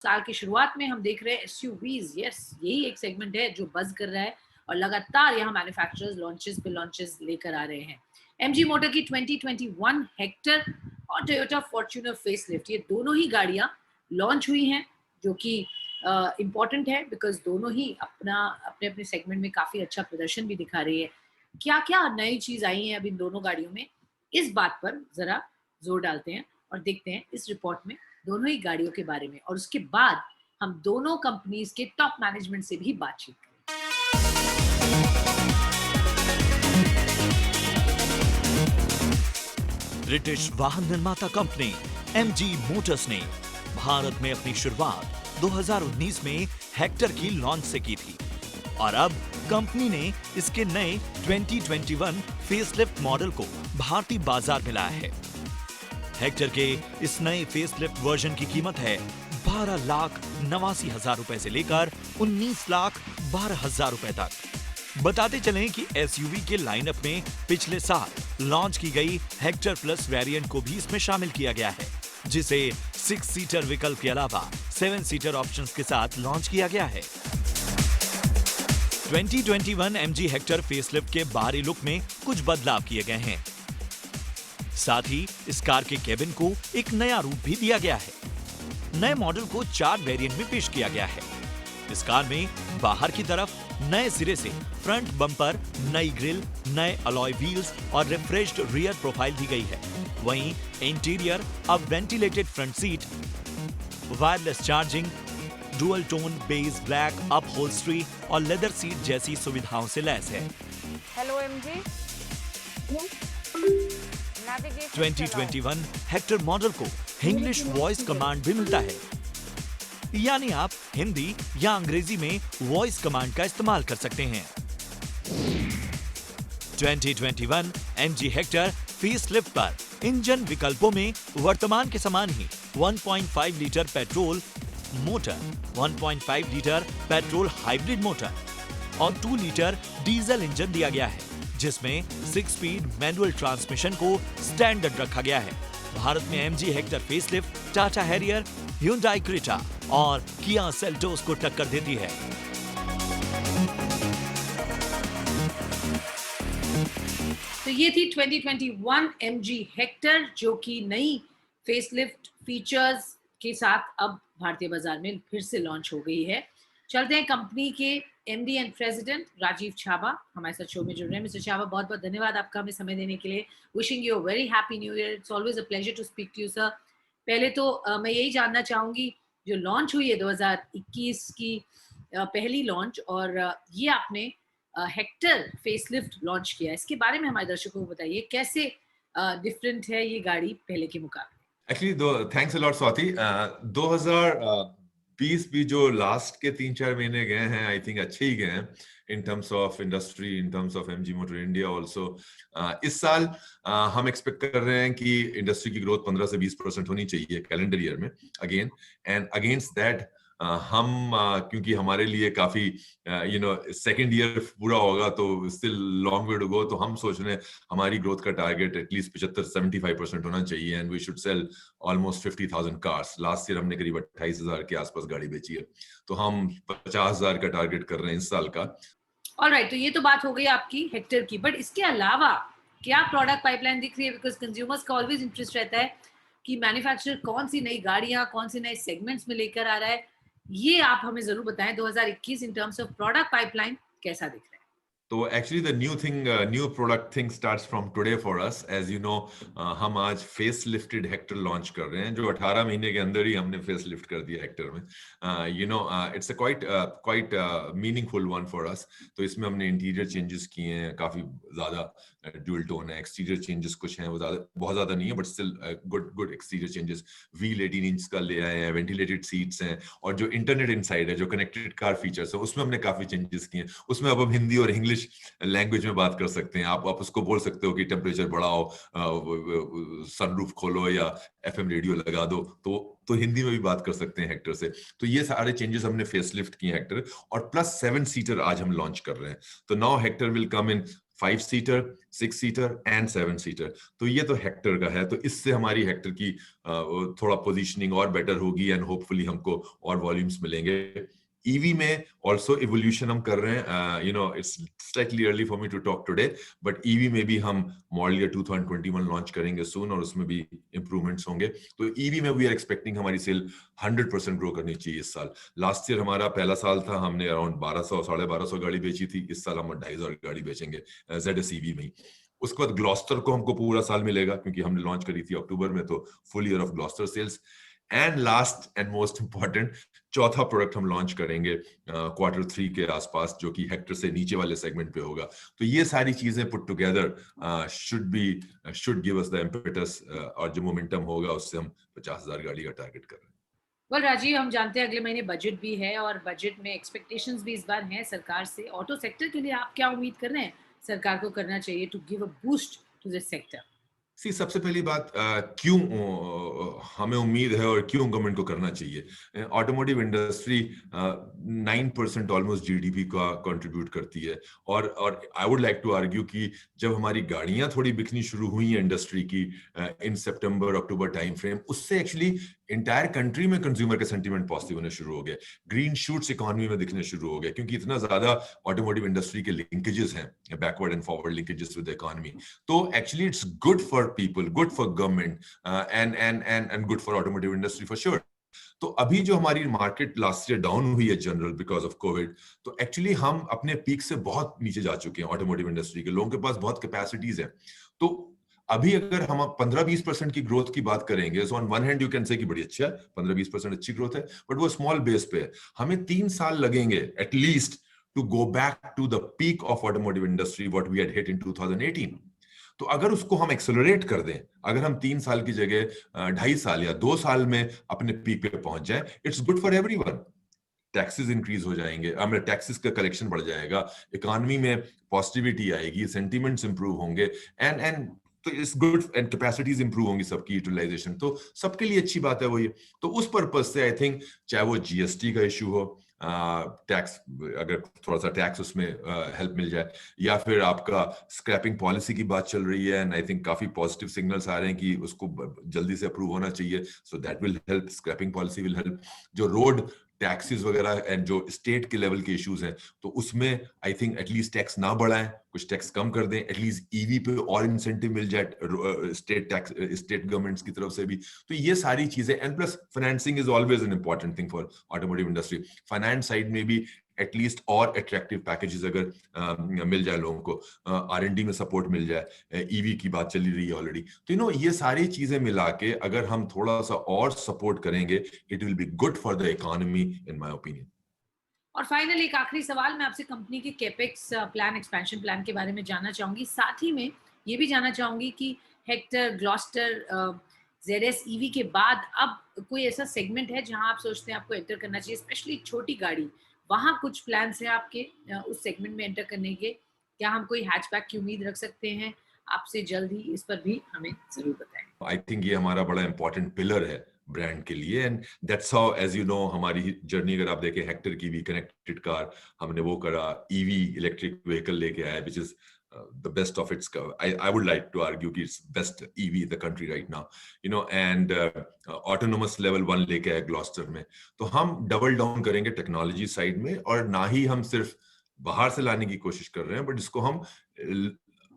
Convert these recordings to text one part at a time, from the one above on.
साल की शुरुआत में हम देख रहे हैं एसयूवीज, यस यही एक सेगमेंट है जो बज़ कर रहा है और लगातार यहाँ मैन्युफैक्चरर्स लॉन्चेस पे लॉन्चेस लेकर आ रहे हैं। एमजी मोटर की 2021 हेक्टर और टोयोटा फॉर्च्यूनर फेसलिफ्ट, ये दोनों ही गाड़ियाँ लॉन्च हुई हैं, जो कि इम्पोर्टेंट है बिकॉज़ दोनों ही अपने-अपने सेगमेंट में काफ़ी अच्छा प्रदर्शन भी दिखा रही है। क्या-क्या नई चीज़ आई है अब इन दोनों गाड़ियों में, इस बात पर ज़रा ज़ोर डालते हैं और देखते हैं इस रिपोर्ट में दोनों ही गाड़ियों के बारे में, और उसके बाद हम दोनों कंपनीज के टॉप मैनेजमेंट से भी बातचीत करें। ब्रिटिश वाहन निर्माता कंपनी एमजी मोटर्स ने भारत में अपनी शुरुआत 2019 में हेक्टर की लॉन्च से की थी और अब कंपनी ने इसके नए 2021 फेसलिफ्ट मॉडल को भारतीय बाजार में लाया है। हेक्टर के इस नए फेसलिफ्ट वर्जन की कीमत है 12,89,000 रुपए से लेकर 19,12,000 रुपए तक। बताते चलें कि एसयूवी के लाइनअप में पिछले साल लॉन्च की गई हेक्टर प्लस वेरिएंट को भी इसमें शामिल किया गया है, जिसे 6 सीटर विकल्प के अलावा 7 सीटर ऑप्शंस के साथ लॉन्च किया गया है। 2021 एमजी हेक्टर फेसलिफ्ट के बाहरी लुक में कुछ बदलाव किए गए हैं। साथ ही इस कार के केबिन को एक नया रूप भी दिया गया है। नए मॉडल को 4 वेरिएंट में पेश किया गया है। इस कार में बाहर की तरफ नए सिरे से फ्रंट बम्पर, नई ग्रिल, नए अलॉय व्हील्स और रिफ्रेश्ड रियर प्रोफाइल दी गई है। वहीं इंटीरियर अब ventilated front seat, wireless charging, dual tone beige black upholstery और लेदर सीट जैसी सुविधाओं से लैस है। Hello MG. 2021 हेक्टर मॉडल को इंग्लिश वॉइस कमांड भी मिलता है, यानी आप हिंदी या अंग्रेजी में वॉइस कमांड का इस्तेमाल कर सकते हैं। 2021 एमजी हेक्टर फेसलिफ्ट पर इंजन विकल्पों में वर्तमान के समान ही 1.5 litre petrol motor, 1.5 litre petrol hybrid motor और 2 लीटर डीजल इंजन दिया गया है, जिसमें 6 स्पीड मैनुअल ट्रांसमिशन को स्टैंडर्ड रखा गया है। भारत में MG Hector facelift Tata Harrier, Hyundai Creta और किया सेल्टोस को टक्कर देती है। तो ये थी 2021 एमजी हेक्टर, जो कि नई फेसलिफ्ट फीचर्स के साथ अब भारतीय बाजार में फिर से लॉन्च हो गई है। चलते हैं कंपनी के एमडी एंड प्रेसिडेंट राजीव छाबा हमारे साथ शो में जुड़ रहे हैं। मिस्टर छाबा, बहुत बहुत धन्यवाद आपका हमें समय देने के लिए। Wishing you a very happy new year. It's always a pleasure to speak to you sir. पहले तो मैं यही जानना चाहूंगी, जो लॉन्च हुई है 2021 की पहली लॉन्च, और ये आपने हेक्टर फेसलिफ्ट लॉन्च किया, इसके बारे में हमारे दर्शकों को बताइए, कैसे डिफरेंट है ये गाड़ी पहले के मुकाबले? Actually thanks a lot Swati. 2020 भी जो लास्ट के 3-4 महीने गए हैं, आई थिंक अच्छे ही गए हैं इन terms of industry, in terms of MG motor India also. इस साल हम एक्सपेक्ट कर रहे हैं कि इंडस्ट्री की ग्रोथ 15 से 20% होनी चाहिए कैलेंडर ईयर में अगेन, एंड अगेंस्ट दैट हम क्योंकि हमारे लिए काफी सेकेंड ईयर पूरा होगा तो still long way to go, तो हम सोच रहे हैं हमारी ग्रोथ का टारगेट एटलीस्ट 75-75% होना चाहिए, and we should sell almost 50,000 cars. Last year हमने करीब 28,000 के आसपास गाड़ी बेची है, तो हम 50,000 का टारगेट कर रहे हैं इस साल का। ऑलराइट, तो ये तो बात हो गई आपकी हेक्टर की, बट इसके अलावा क्या प्रोडक्ट पाइपलाइन दिख रही है? बिकॉज कंज्यूमर्स का ऑलवेज इंटरेस्ट रहता है कि मैन्युफैक्चरर कौन सी नई गाड़ियां, कौन से नए सेगमेंट्स में लेकर आ रहा है। ये आप हमें जरूर बताएं, 2021 in terms of product pipeline कैसा दिख रहा है? तो actually the new product thing starts from today for us. As you know, हम आज फेस लिफ्टेड हेक्टर लॉन्च कर रहे हैं, जो 18 महीने के अंदर ही हमने फेस लिफ्ट कर दिया हेक्टर में। It's a quite meaningful one for us. तो इसमें हमने इंटीरियर चेंजेस किए हैं, काफी ज्यादा ड्यूल टोन है। एक्सटीरियर चेंजेस कुछ हैं, वो बहुत ज्यादा नहीं है, but still good exterior changes. Wheel 18 inch का ले आए हैं, वेंटिलेटेड सीट्स हैं, और जो इंटरनेट इनसाइड है, जो कनेक्टेड कार फीचर्स है, उसमें हमने काफी चेंजेस किए हैं। उसमें अब हम हिंदी और इंग्लिश लैंग्वेज में बात कर सकते हैं। आप उसको बोल सकते हो कि टेम्परेचर बढ़ाओ, सनरूफ खोलो या एफएम रेडियो लगा दो, तो हिंदी में भी बात कर सकते हैं हेक्टर से। तो ये सारे चेंजेस हमने फेसलिफ्ट किए हेक्टर, और प्लस 7 सीटर आज हम लॉन्च कर रहे हैं। तो now Hector will come in 5 seater, 6 seater and 7 seater. तो ये तो हेक्टर का है, तो इससे हमारी हेक्टर की थोड़ा पोजीशनिंग और बेटर होगी एंड होपफुली हमको और वॉल्यूम्स मिलेंगे। ईवी में ऑल्सो इवोल्यूशन हम कर रहे हैं, it's slightly early for me to talk today, but EV में भी हम मॉडल ईयर 2021 लॉन्च करेंगे सून, और उसमें भी इंप्रूवमेंट्स होंगे। तो ईवी में वी आर एक्सपेक्टिंग हमारी सेल 100% ग्रो करनी चाहिए इस साल। लास्ट ईयर हमारा पहला साल था, हमने अराउंड 1200 1250 गाड़ी बेची थी। इस साल हम 2500 गाड़ी बेचेंगे ZS ईवी में ही। उसके बाद ग्लॉस्टर को हमको पूरा साल मिलेगा, क्योंकि हमने लॉन्च करी थी अक्टूबर में, तो full year of Gloster sales. And last and most important, चौथा प्रोडक्ट हम लॉन्च करेंगे Q3 के आसपास, जो कि हेक्टर से नीचे वाले सेगमेंट पे होगा। तो ये सारी चीजें put together should give us the impetus, और जो मोमेंटम होगा उससे हम 50,000 गाड़ी का टारगेट कर रहे हैं। वेल राजीव, हम जानते हैं अगले महीने बजट भी है और बजट में एक्सपेक्टेशंस भी इस बार हैं सरकार से। ऑटो सेक्टर के लिए आप क्या उम्मीद कर रहे हैं सरकार को करना चाहिए to give a boost to this sector? सबसे पहली बात, क्यों हमें उम्मीद है और क्यों गवर्नमेंट को करना चाहिए। ऑटोमोटिव इंडस्ट्री 9% ऑलमोस्ट जीडीपी का कंट्रीब्यूट करती है, और I would like to argue कि जब हमारी गाड़ियां थोड़ी बिकनी शुरू हुई हैं इंडस्ट्री की इन सितंबर अक्टूबर टाइम फ्रेम, उससे एक्चुअली इंटायर कंट्री में कंज्यूमर का सेंटीमेंट पॉजिटिव होने शुरू हो गए, ग्रीन शूट्स इकोनॉमी में दिखने शुरू हो गए, क्योंकि इतना ज्यादा ऑटोमोटिव इंडस्ट्री के लिंकेजेस हैं, backward and forward linkages with the economy. तो actually it's good for people, good for government, and good for automotive industry for sure. तो अभी जो हमारी मार्केट लास्ट ईयर डाउन हुई है जनरल बिकॉज ऑफ कोविड, तो actually हम अपने पीक से बहुत नीचे जा चुके हैं। ऑटोमोटिव इंडस्ट्री के लोगों के पास बहुत कैपेसिटीज है, तो अभी अगर हम 15-20% की ग्रोथ की बात करेंगे, so on one hand you can say कि बड़ी अच्छा है, 15-20% अच्छी ग्रोथ है, बट वो स्मॉल बेस पे है। हमें 3 साल लगेंगे at least to go back to the peak of automotive industry what we had hit in 2018। तो अगर उसको हम एक्सेलरेट कर दें, अगर हम 3 साल की जगह 2.5 साल या 2 साल में अपने पीक पे पहुंच जाए, it's good for everyone. Taxes increase हो जाएंगे, हमें टैक्सेस का कलेक्शन बढ़ जाएगा, इकोनॉमी में पॉजिटिविटी आएगी, सेंटीमेंट्स इंप्रूव होंगे, एंड तो it's good, and capacities improve होंगी, सबकी यूटिलाइजेशन, तो सबके लिए अच्छी बात है वो ये। तो उस पर्पज से आई थिंक, चाहे वो जीएसटी का इशू हो, टैक्स, अगर थोड़ा सा टैक्स उसमें हेल्प मिल जाए, या फिर आपका स्क्रैपिंग पॉलिसी की बात चल रही है, एंड आई थिंक काफी पॉजिटिव सिग्नल्स आ रहे हैं कि उसको जल्दी से अप्रूव होना चाहिए, so that will help, scrapping policy will help. जो रोड टैक्सेस वगैरह एंड जो स्टेट के लेवल के इश्यूज हैं, तो उसमें आई थिंक एटलीस्ट टैक्स ना बढ़ाएं, कुछ टैक्स कम कर दें, एटलीस्ट ईवी पे और इंसेंटिव मिल जाए स्टेट गवर्नमेंट्स की तरफ से भी। तो ये सारी चीजें, and plus financing is always an important thing for automotive industry. Finance side में भी एटलीस्ट और अट्रैक्टिव पैकेजेस अगर मिल जाए लोगों को, R&D में सपोर्ट मिल जाए, ईवी की बात चली रही है ऑलरेडी, तो ये सारी चीजें मिला के अगर हम थोड़ा सा और सपोर्ट करेंगे, it will be good for the economy in my opinion. और फाइनली एक आखिरी सवाल, मैं आपसे कंपनी के कैपेक्स प्लान, एक्सपेंशन प्लान के बारे में जानना चाहूंगी। साथ ही में ये भी जानना चाहूंगी कि हेक्टर, ग्लॉस्टर, ZS ईवी के बाद अब कोई ऐसा सेगमेंट है जहां आप सोचते हैं आपको एंटर करना चाहिए, स्पेशली छोटी गाड़ी, वहां कुछ प्लान्स हैं आपके उस सेगमेंट में एंटर करने के? क्या हम कोई हैचबैक की उम्मीद रख सकते हैं आपसे जल्द ही? इस पर भी हमें जरूर बताएं। आई थिंक ये हमारा बड़ा इंपॉर्टेंट पिलर है ब्रांड के लिए, and that's how, as you know, हमारी जर्नी अगर आप देखें, हेक्टर की भी कनेक्टेड कार हमने वो करा, ईवी इलेक्ट्रिक व्हीकल लेके आया, which is the best of its, I would like to argue कि it's best EV in the country right now, and autonomous level 1 लेके आए ग्लॉस्टर में। तो हम डबल डाउन करेंगे टेक्नोलॉजी साइड में, और ना ही हम सिर्फ बाहर से लाने की कोशिश कर रहे हैं, बट इसको हम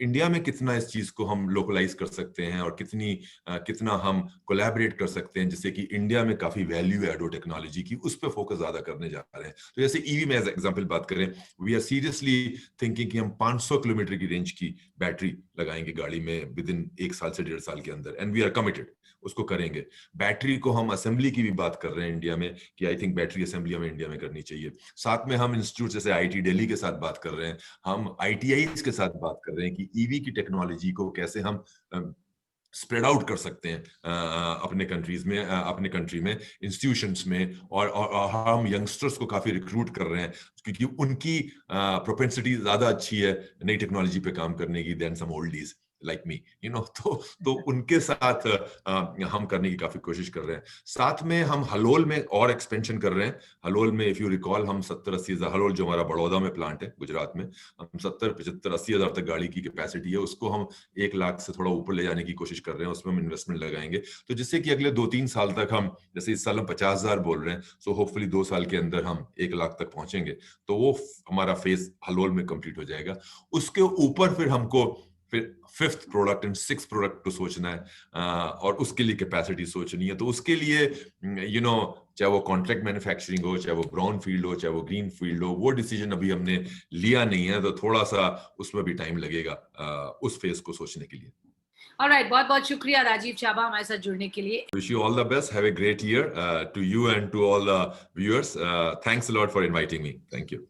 इंडिया में कितना इस चीज को हम लोकलाइज कर सकते हैं, और कितना हम कोलैबोरेट कर सकते हैं, जिससे कि इंडिया में काफी वैल्यू है एडो टेक्नोलॉजी की, उस पर फोकस ज्यादा करने जा रहे हैं। तो जैसे ईवी में एज एग्जांपल बात करें, वी आर सीरियसली थिंकिंग कि हम 500 किलोमीटर की रेंज की बैटरी लगाएंगे गाड़ी में विद इन 1 साल से 1.5 साल के अंदर, एंड वी आर कमिटेड, उसको करेंगे। बैटरी को हम असेंबली की भी बात कर रहे हैं इंडिया में, कि आई थिंक बैटरी असेंबली हमें इंडिया में करनी चाहिए। साथ में हम इंस्टीट्यूट जैसे IIT दिल्ली के साथ बात कर रहे हैं, हम ITIs के साथ बात कर रहे हैं कि ईवी की टेक्नोलॉजी को कैसे हम स्प्रेड आउट कर सकते हैं अपने कंट्रीज में, अपने कंट्री में, इंस्टीट्यूशंस में, और हम यंगस्टर्स को काफी रिक्रूट कर रहे हैं, क्योंकि उनकी प्रोपेंसिटी ज्यादा अच्छी है नई टेक्नोलॉजी पे काम करने की than some oldies. like me, you know, तो उनके साथ हम करने की काफी कोशिश कर रहे हैं। साथ में हम हलोल में और एक्सपेंशन कर रहे हैं। हलोल में इफ यू रिकॉल हम 70-80 हजार, हलोल जो हमारा बड़ौदा में प्लांट है गुजरात में, हम 70-75-80 हजार तक गाड़ी की कैपेसिटी है, उसको हम 1 लाख से थोड़ा ऊपर ले जाने की कोशिश कर रहे हैं। उसमें हम इन्वेस्टमेंट लगाएंगे, तो जिससे कि अगले 2-3 साल तक हम, जैसे इस साल हम 50 हजार बोल रहे हैं, सो होपफुली 2 साल के अंदर हम 1 लाख तक पहुंचेंगे, तो वो हमारा फेज हलोल में कंप्लीट हो जाएगा। उसके ऊपर फिर हमको फिर 5th product and 6th product को सोचना है, और उसके लिए कैपेसिटी सोचनी है। तो उसके लिए यू नो, चाहे वो कॉन्ट्रैक्ट मैन्युफैक्चरिंग हो, चाहे वो ब्राउन फील्ड हो, चाहे वो ग्रीन फील्ड हो, वो डिसीजन अभी हमने लिया नहीं है, तो थोड़ा सा उसमें भी टाइम लगेगा उस फेज को सोचने के लिए। ऑलराइट, बहुत बहुत शुक्रिया राजीव चाबा हमारे साथ जुड़ने के लिए। Wish you all the best. Have a great year to you and to all the viewers. Thanks a lot for inviting me. Thank you.